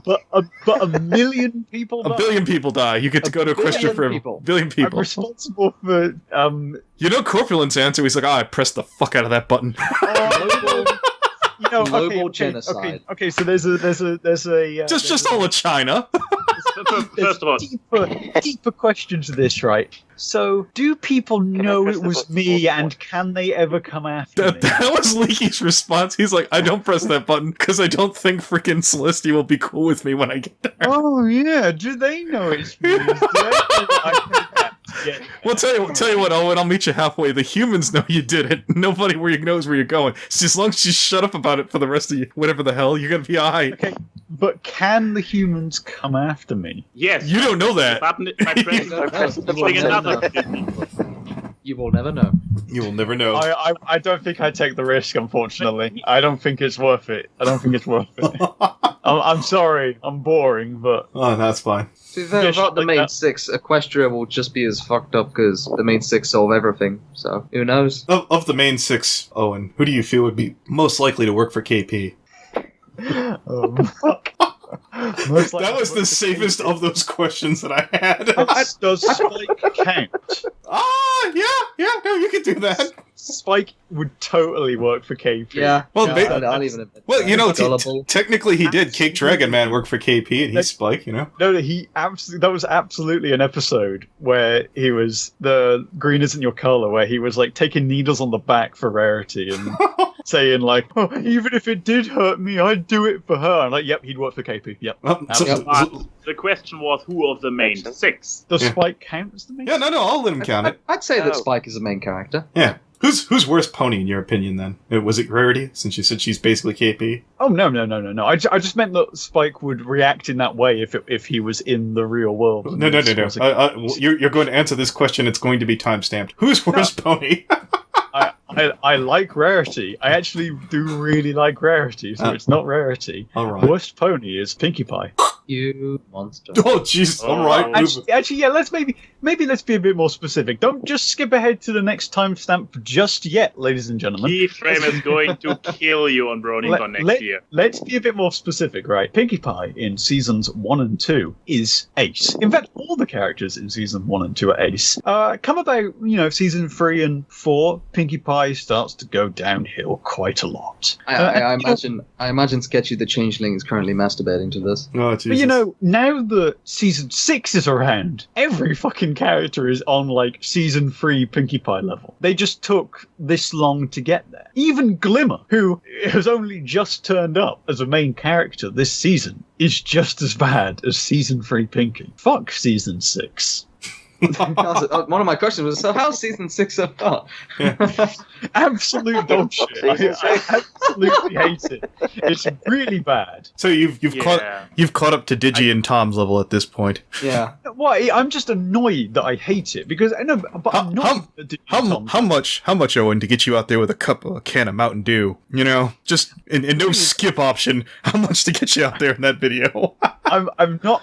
But a million people 1 billion people die. You get to go to Equestria for people. 1 billion I'm people. responsible for You know Corpulent's answer? He's like, I pressed the fuck out of that button. Global genocide. Okay, so there's a just all of China. First of all, deeper question to this, right? So, do people know it was me, and can they ever come after me? That was Leaky's response. He's like, I don't press that button because I don't think freaking Celestia will be cool with me when I get there. Oh yeah, do they know it's me? Do they know that I did that? Yeah. Well, tell you what, Owen, I'll meet you halfway. The humans know you did it. Nobody knows where you're going. So as long as you shut up about it for the rest of you, whatever the hell, you're gonna be alright. Okay, but can the humans come after me? yes. You don't know that. Button, my friend. I pressed the Pushing button. another. You will never know. You will never know. I don't think I take the risk, unfortunately. I don't think it's worth it. I'm sorry, I'm boring, but Oh, that's fine. To be fair, Yeah, without the like main that. 6, Equestria will just be as fucked up because the main 6 solve everything. So, who knows? Of the main 6, Owen, who do you feel would be most likely to work for KP? That was the safest of those questions that I had. Does Spike count? Yeah, no, you can do that. Spike would totally work for KP. Yeah. Well, I'll even admit Well, that. you know, Gullible. technically he did. Cake Dragon Man work for KP, and he's Spike, you know? No, that was absolutely an episode where he was the green isn't your color, where he was like taking needles on the back for rarity, and saying like, oh, even if it did hurt me, I'd do it for her. I'm like, yep, he'd work for KP. Yep. But the question was, who of the main six? Does Spike count as the main? Yeah, no, I'll let him count it. I'd say that Oh. Spike is a main character. Yeah. Who's worse pony in your opinion then? Was it Rarity, since you said she's basically KP? Oh no. I just meant that Spike would react in that way if he was in the real world. No. You're going to answer this question. It's going to be time-stamped. Who's worse pony? I like Rarity. I actually do really like Rarity, so it's not Rarity. All right. Worst pony is Pinkie Pie. You monster. Oh, jeez. All right. Actually, yeah. Let's maybe let's be a bit more specific. Don't just skip ahead to the next timestamp just yet, ladies and gentlemen. Keyframe is going to kill you on Brony Con next year. Let's be a bit more specific, right? Pinkie Pie in seasons 1 and 2 is ace. In fact, all the characters in season 1 and 2 are ace. Come about, season 3 and 4, Pinkie Pie starts to go downhill quite a lot. I imagine Sketchy the Changeling is currently masturbating to this. Oh, Jesus. But now that season 6 is around, every fucking character is on like season 3 Pinkie Pie level. They just took this long to get there. Even Glimmer, who has only just turned up as a main character this season, is just as bad as season 3 Pinkie. Fuck season 6. One of my questions was, so how's season 6 so far? Absolute dog shit. I absolutely hate it. It's really bad. So you've caught up to Digi and Tom's level at this point. Yeah. Why? I'm just annoyed that I hate it because I know, but I'm not. How much, Owen, to get you out there with a can of Mountain Dew? Just and no skip option. How much to get you out there in that video? I'm not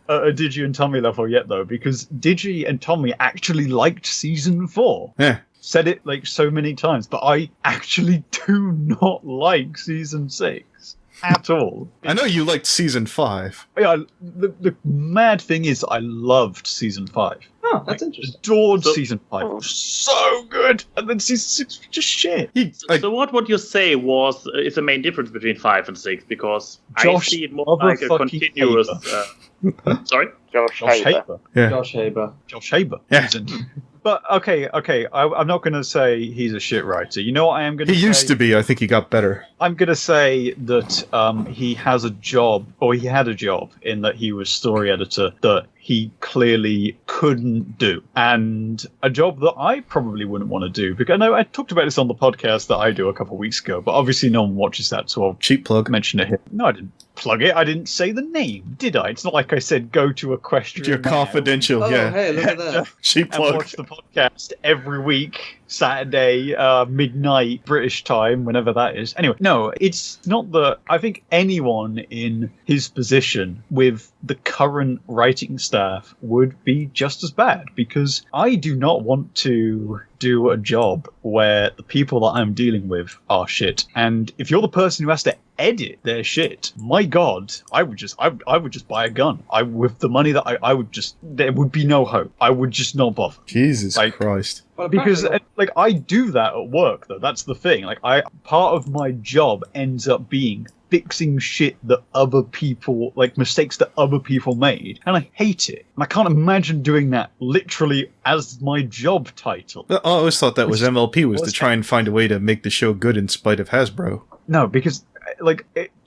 at a Digi and Tommy level yet though, because Digi and Tommy actually liked season 4. Yeah. Said it like so many times, but I actually do not like season 6 at all. I know you liked season 5. Yeah, the mad thing is I loved season 5. Oh, that's interesting. Adored season 5. It was so good. And then season 6 was just shit. So what would you say is the main difference between 5 and 6? Because I Josh see it more like a motherfucking continuous... sorry? Josh Josh Haybur. Haybur. Yeah. Josh Haybur. Josh Haybur. Yeah. But okay, I'm not going to say he's a shit writer. You know what I am going to say? He used to be. I think he got better. I'm going to say that he has a job, or he had a job, in that he was story editor that he clearly couldn't do. And a job that I probably wouldn't want to do. Because I know I talked about this on the podcast that I do a couple of weeks ago, but obviously no one watches that, so I'll Cheap plug. mention it here. No, I didn't plug it. I didn't say the name, did I? It's not like I said go to Equestria You're Now. confidential, Oh, yeah. hey, look at that. Cheap And plug. watch the podcast every week, Saturday, midnight, British time, whenever that is. Anyway, no, it's not that. I think anyone in his position with the current writing staff would be just as bad, because I do not want to do a job where the people that I'm dealing with are shit. And if you're the person who has to edit their shit, my God, I would just buy a gun. With the money that I would just, there would be no hope. I would just not bother. Jesus Like- Christ. Well, Because apparently- I do that at work though. That's the thing. Part of my job ends up being fixing shit that other people, mistakes that other people made, and I hate it. And I can't imagine doing that literally as my job title. I always thought that was MLP, was to What's try and find a way to make the show good in spite of Hasbro. No, because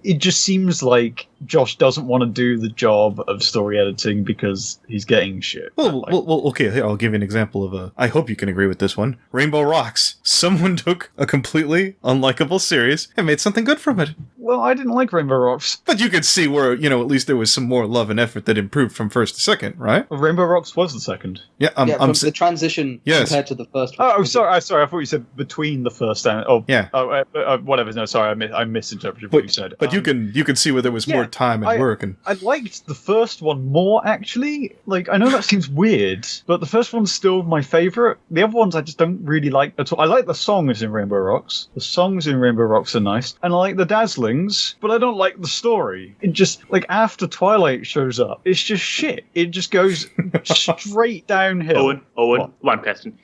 it just seems like Josh doesn't want to do the job of story editing because he's getting shit. Well, okay, here, I'll give you an example of I hope you can agree with this one. Rainbow Rocks. Someone took a completely unlikable series and made something good from it. Well, I didn't like Rainbow Rocks. But you could see where, at least there was some more love and effort that improved from first to second, right? Rainbow Rocks was the second. Yeah, from the transition Yes. compared to the first one. Oh, sorry. I thought you said between the first and Yeah. whatever. No, sorry, I misinterpreted what you said. But you can see where there was more time and work and I liked the first one more, actually. I know that seems weird, but the first one's still my favourite. The other ones I just don't really like at all. I like the songs in Rainbow Rocks. The songs in Rainbow Rocks are nice. And I like the Dazzlings, but I don't like the story. It just, after Twilight shows up, it's just shit. It just goes straight downhill. Owen, What? one question.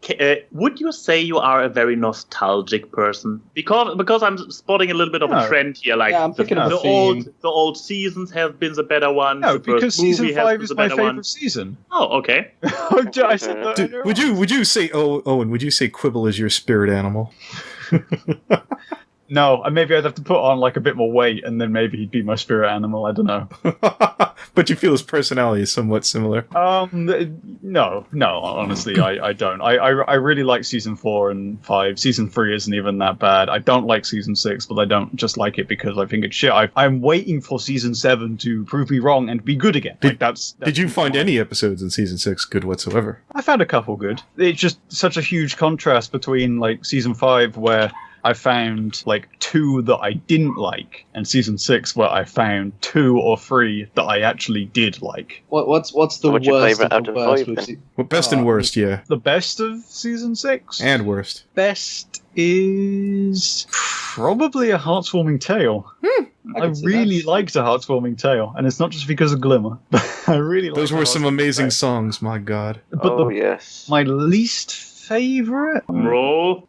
Would you say you are a very nostalgic person? Because I'm spotting a little bit of No. a trend here. Yeah, I'm picking up a the theme. old seasons have been the better ones. No, the first because season movie has 5 been is the my better favourite one. season. Oh, okay. I said that Dude, earlier. would you say Owen, would you say Quibble is your spirit animal? No, and maybe I'd have to put on like a bit more weight, and then maybe he'd be my spirit animal. I don't know. But you feel his personality is somewhat similar. No, honestly, I don't. I really like season 4 and 5. Season 3 isn't even that bad. I don't like season 6, but I don't just like it because I think it's shit. I'm waiting for season 7 to prove me wrong and be good again. Did you find any episodes in season 6 good whatsoever? I found a couple good. It's just such a huge contrast between like season 5 where I found like 2 that I didn't like, and season 6 where I found 2 or 3 that I actually did like. What's the What's your worst favourite of out the of worst 5 we've then? seen? Well, best and worst, yeah. The best of season 6? And worst. Best is probably A Heartwarming Tale. I can see really that. liked A Heartwarming Tale, and it's not just because of Glimmer. I really Those liked were A some Heartwarming amazing Tale. songs, my god. But Yes. my least favorite? Roll.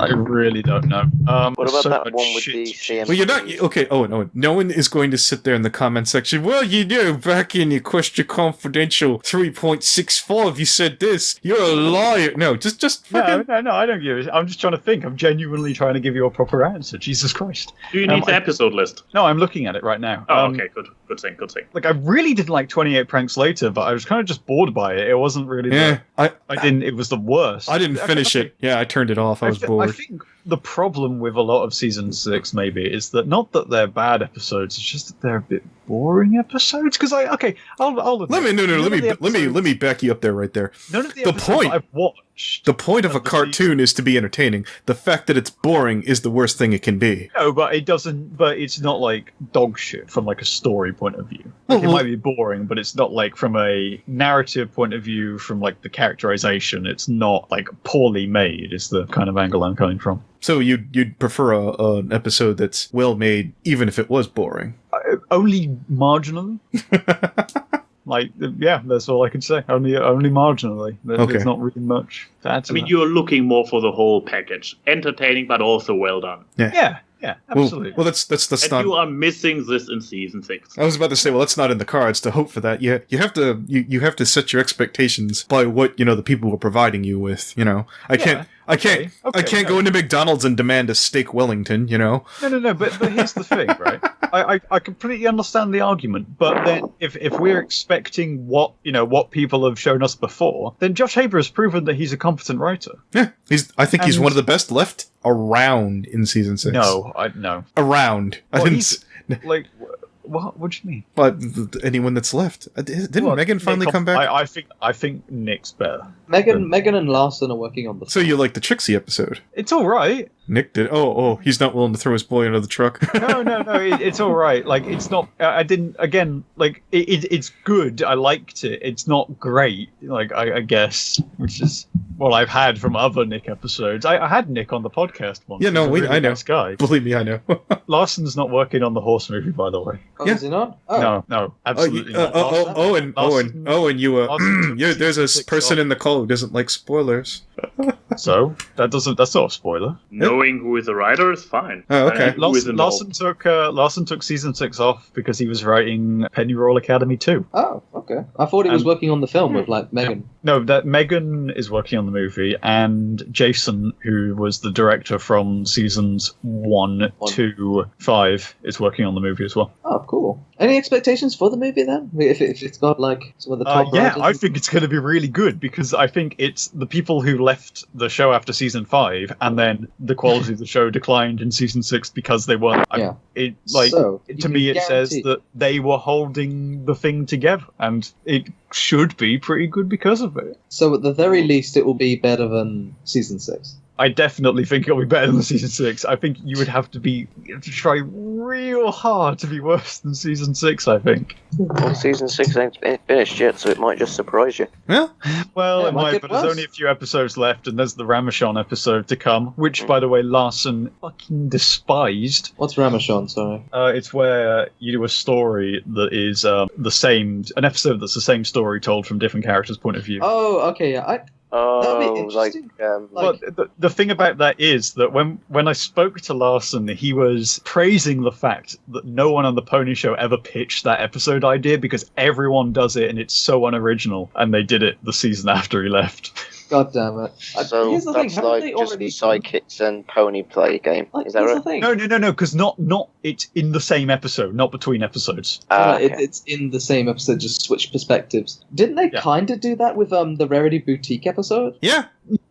I really don't know. What there's about so that much one with shit. the CM? Well, you're not... Okay, Owen. No one is going to sit there in the comment section, well, you know, back in Equestria Confidential 3.65, you said this. You're a liar. No, just fucking... No, I don't give it. I'm just trying to think. I'm genuinely trying to give you a proper answer. Jesus Christ. Do you need the episode list? No, I'm looking at it right now. Oh, okay, good thing. Like, I really didn't like 28 Pranks Later, but I was kind of just bored by it. It wasn't really... Yeah, it was the worst. I didn't finish it. Yeah, I turned it off. I was bored. I think the problem with a lot of season 6 maybe is that not that they're bad episodes, it's just that they're a bit boring episodes. Because I'll admit, Let me back you up there right there. None of the The episodes point- I've watched. The point of a the cartoon is to be entertaining. The fact that it's boring is the worst thing it can be. No, but it doesn't. But it's not like dog shit from like a story point of view. Like, it might be boring, but it's not like from a narrative point of view. From like the characterization, it's not like poorly made. Is the kind of angle I'm coming from. So you'd prefer an episode that's well made, even if it was boring. Only marginally. Like, yeah, that's all I can say. Only marginally. There's not really much to add to I mean, that. you're looking more for the whole package. Entertaining, but also well done. Yeah, absolutely. Well, that's And not. you are missing this in season 6. I was about to say, well, that's not in the cards to hope for that. You have to set your expectations by what the people were providing you with. I can't go into McDonald's and demand a steak Wellington. No. But here's the thing, right? I completely understand the argument, but then if we're expecting what people have shown us before, then Josh Haybur has proven that he's a competent writer. Yeah, I think he's one of the best left around in season 6. No. Around. Well, I didn't. he's, like, what do you mean? But anyone that's left. Didn't Megan finally come back? I think Nick's better. Megan and Larson are working on the. So you like the Trixie episode? It's all right. Nick did. Oh, he's not willing to throw his boy under the truck. No, it's all right. Like, it's not. I didn't. Again, like, it's good. I liked it. It's not great. Like, I guess, which is what I've had from other Nick episodes. I had Nick on the podcast once. Yeah, no, He's a really I know. nice guy. Believe me, I know. Larson's not working on the horse movie, by the way. Oh, Yeah. is he not? Oh. No, absolutely not. Owen, Larson there's a 6 person off. in the call who doesn't like spoilers. So that's not a spoiler. Knowing who is the writer is fine. Oh, okay. Who is involved. Larson took season 6 off because he was writing Pennyroyal Academy 2. Oh, okay. I thought he was working on the film with like Megan. No, that Megan is working on the movie, and Jason, who was the director from seasons 1 to 5, is working on the movie as well. Oh, cool. Any expectations for the movie then? If it's got like some of the top Yeah, writers? I think it's going to be really good because I think it's the people who left the show after season 5, and then the quality of the show declined in season 6 because they weren't. Yeah. To you me, can it says guarantee- that they were holding the thing together, and it should be pretty good because of it. So at the very least, it will be better than season 6. I definitely think it'll be better than season 6. I think you would have to try real hard to be worse than season 6, I think. Well, season 6 ain't finished yet, so it might just surprise you. Well, Well, Yeah, it might might, get but there's worse. only a few episodes left, and there's the Ramachon episode to come, which, by the way, Larson fucking despised. What's Ramachon? Sorry. It's where you do a story that is an episode that's the same story told from different characters' point of view. Oh, okay. Yeah. That'd be Oh, like, interesting. But the thing about that is that when I spoke to Larson, he was praising the fact that no one on the Pony Show ever pitched that episode idea because everyone does it and it's so unoriginal, and they did it the season after he left. God damn it. So Here's the thing, that's haven't like they just already the sidekicks and pony play game. Is that here's right? the thing. No, because not it's in the same episode, not between episodes. Okay. It's in the same episode, just switch perspectives. Didn't they kind of do that with the Rarity Boutique episode? Yeah.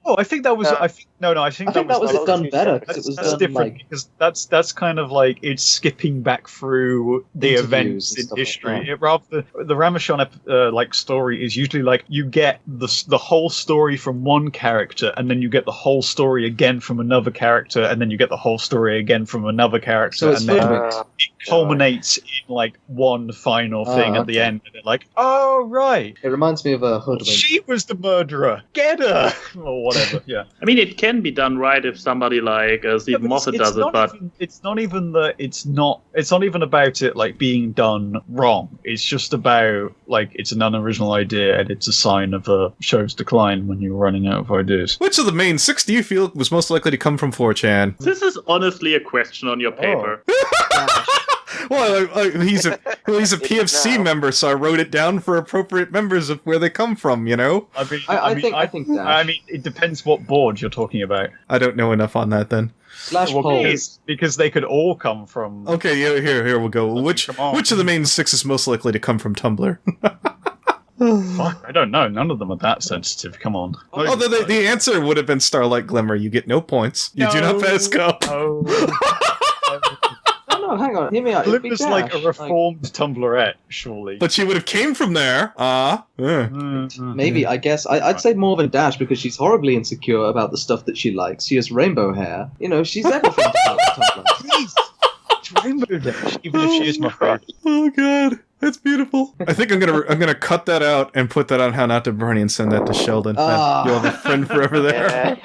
Oh, I think that was. I think that was done better because it was that's done different like because that's kind of like it's skipping back through the Interviews events and in stuff history. like that. Rather, the Ramashon like story is usually like you get the whole story from one character, and then you get the whole story again from another character, and then you get the whole story again from another character, so it's and then hoodwinked. it culminates in like one final thing at the end, and they're like, "Oh right, It reminds me of a hoodwink. she was the murderer. Get her," or whatever. Yeah. I mean, it can be done right if somebody like Stephen but Moffat does it, but it's not even about it like being done wrong. It's just about like it's an unoriginal idea and it's a sign of a show's decline when you're running out of ideas. Which of the main 6 do you feel was most likely to come from 4chan? this is honestly a question on your paper. Well, he's a PFC Now. member, so I wrote it down for appropriate members of where they come from. You know. I mean, I think Dash. I mean, it depends what board you're talking about. I don't know enough on that then. Slash Well, poll. because they could all come from. Okay, yeah, here we'll go. Which come on. of the main 6 is most likely to come from Tumblr? Fuck, I don't know. None of them are that sensitive. Come on. Oh, the answer would have been Starlight Glimmer. You get no points. You do not pass go. No, hang on. Hear me out. It'd be Glimmer's like a Dash. reformed Tumblrette, surely. But she would have came from there. Maybe, I guess. I'd say more than Dash because she's horribly insecure about the stuff that she likes. She has rainbow hair. You know, she's everything about Tumblr. Please. It's Rainbow Dash, even if she is my favorite. Oh god, that's beautiful. I think I'm gonna cut that out and put that on How Not to Bernie and send that to Sheldon. You'll have a friend forever there.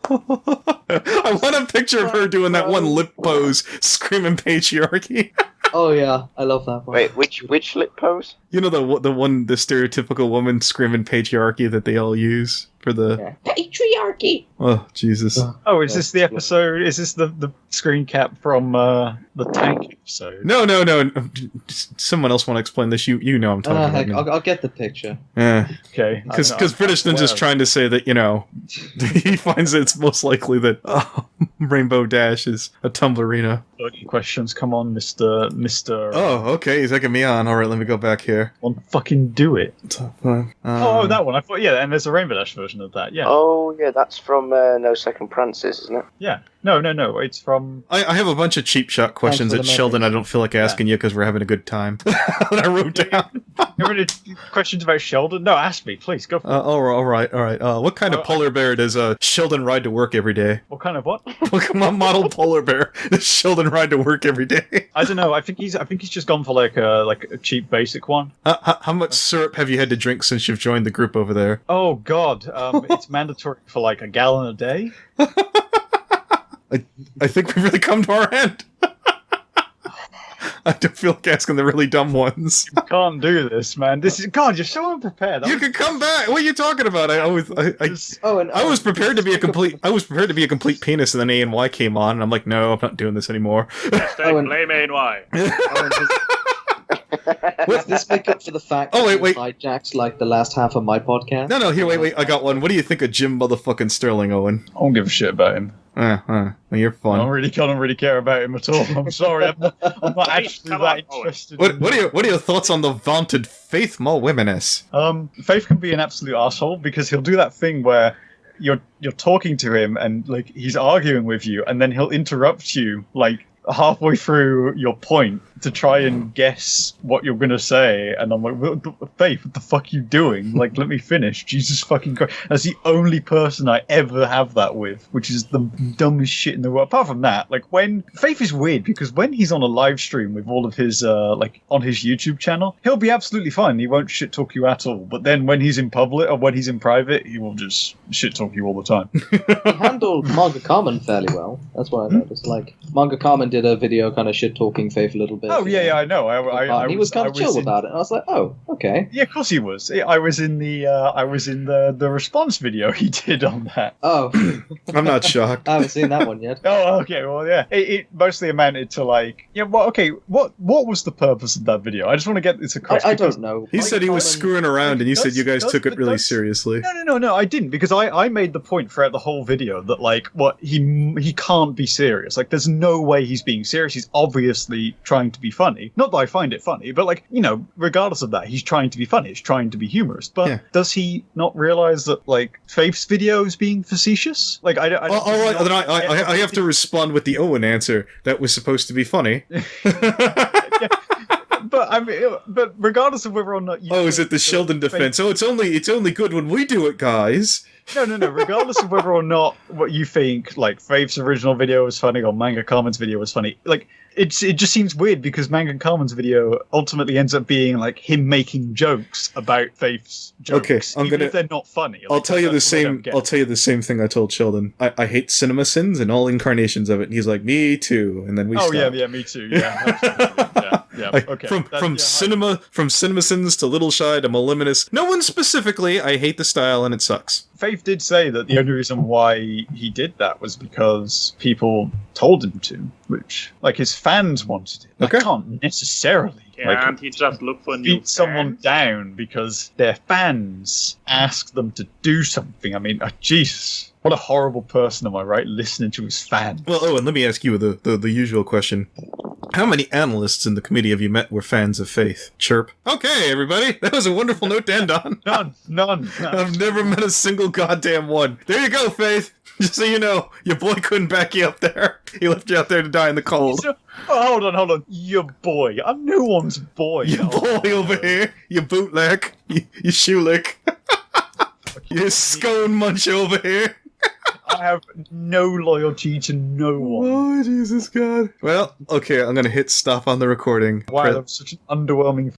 I want a picture of her doing that one lip pose, screaming patriarchy. Oh yeah, I love that one. Wait, which lip pose? You know the stereotypical woman screaming patriarchy that they all use for the Patriarchy. Oh Jesus! Oh, is this the episode? Is this the screen cap from the tank episode? No. Someone else want to explain this? You know I'm talking about. Heck, now. I'll get the picture. Yeah. Okay. Because British Ninja's trying to say that, you know, he finds that it's most likely that Rainbow Dash is a Tumblrina. Questions, come on, Mr. Oh, okay, he's egging me on. Alright, let me go back here. Well, fucking do it. Oh, that one. I thought, yeah, and there's a Rainbow Dash version of that, yeah. Oh, yeah, that's from No Second Prances, isn't it? Yeah. No, it's from... I have a bunch of cheap shot questions for that the Sheldon I don't feel like asking you because we're having a good time. that I wrote down. You have any questions about Sheldon? No, ask me, please, go for it. Alright. What kind of polar bear does Sheldon ride to work every day? What kind of what? What model polar bear does Sheldon ride to work every day? I don't know, I think he's just gone for like a cheap basic one. How much syrup have you had to drink since you've joined the group over there? Oh, God. It's mandatory for like a gallon a day. I think we've really come to our end. I don't feel like asking the really dumb ones. You can't do this, man. This is... God, you're so unprepared. You can come back. What are you talking about? I was prepared to be a complete. I was prepared to be a complete penis, and then A&Y came on, and I'm like, no, I'm not doing this anymore. Hashtag blame A&Y. Does this make up for the fact that you hijacked like the last half of my podcast? No, here, wait, I got one. What do you think of Jim motherfucking Sterling, Owen? I don't give a shit about him. Well, you're fun. I don't really care about him at all. I'm sorry. I'm not actually that interested. What are your thoughts on the vaunted Faith Mulwiminous? Faith can be an absolute asshole because he'll do that thing where you're talking to him and like he's arguing with you, and then he'll interrupt you like halfway through your point to try and guess what you're gonna say, and I'm like, Faith, what the fuck are you doing? Like, let me finish. Jesus fucking Christ. That's the only person I ever have that with, which is the dumbest shit in the world. Apart from that, like, when Faith is weird because when he's on a live stream with all of his like on his YouTube channel, he'll be absolutely fine. He won't shit talk you at all. But then when he's in public or when he's in private, he will just shit talk you all the time. He handled Manga Carmen fairly well. That's what I noticed. Like, Manga Carmen did a video kind of shit talking Faith a little bit. bit. Oh yeah, I know. And he was kind of chill about it. And I was like, oh, okay. Yeah, of course he was. I was in the response video he did on that. Oh, I'm not shocked. I haven't seen that one yet. Oh, okay. Well, yeah. It mostly amounted to like, yeah. Well, okay. What was the purpose of that video? I just want to get this across. I don't know. He said he was screwing around, and you said you guys took it really seriously. No, I didn't, because I made the point throughout the whole video that like he can't be serious. Like, there's no way he's being serious. He's obviously trying to be funny. Not that I find it funny, but like, you know, regardless of that, he's trying to be funny. He's trying to be humorous. But does he not realize that like Faith's video is being facetious? Like, I have to respond with the Owen answer. That was supposed to be funny. But I mean, but regardless of whether or not you is it the Sheldon defense? It's only good when we do it, guys. No. Regardless of whether or not what you think, like Faith's original video was funny or Manga Carmen's video was funny, like it just seems weird because Manga Carmen's video ultimately ends up being like him making jokes about Faith's jokes. Okay, even if they're not funny. Like, I'll tell you the same thing I told Sheldon. I hate cinema sins and all incarnations of it. And he's like, me too. And then we. Yeah, me too. Yeah, absolutely. Yeah. Okay. From cinema sins to Little Shy to Moliminous. No one specifically. I hate the style and it sucks. Faith did say that the only reason why he did that was because people told him to, which, like, his fans wanted it. Okay. I can't necessarily. Can't he just look for new beat someone down because their fans asked them to do something? I mean, Jesus. What a horrible person, am I right? Listening to his fans. Well, Owen, let me ask you the usual question. How many analysts in the committee have you met were fans of Faith? Chirp. Okay, everybody. That was a wonderful note to end on. None. I've never met a single goddamn one. There you go, Faith. Just so you know, your boy couldn't back you up there. He left you out there to die in the cold. Hold on. Your boy. I'm no one's boy. Your boy over here. Your bootleg. Your shoe lick. Your scone munch over here. I have no loyalty to no one. Oh, Jesus God. Well, okay, I'm going to hit stop on the recording. Wow, that was such an underwhelming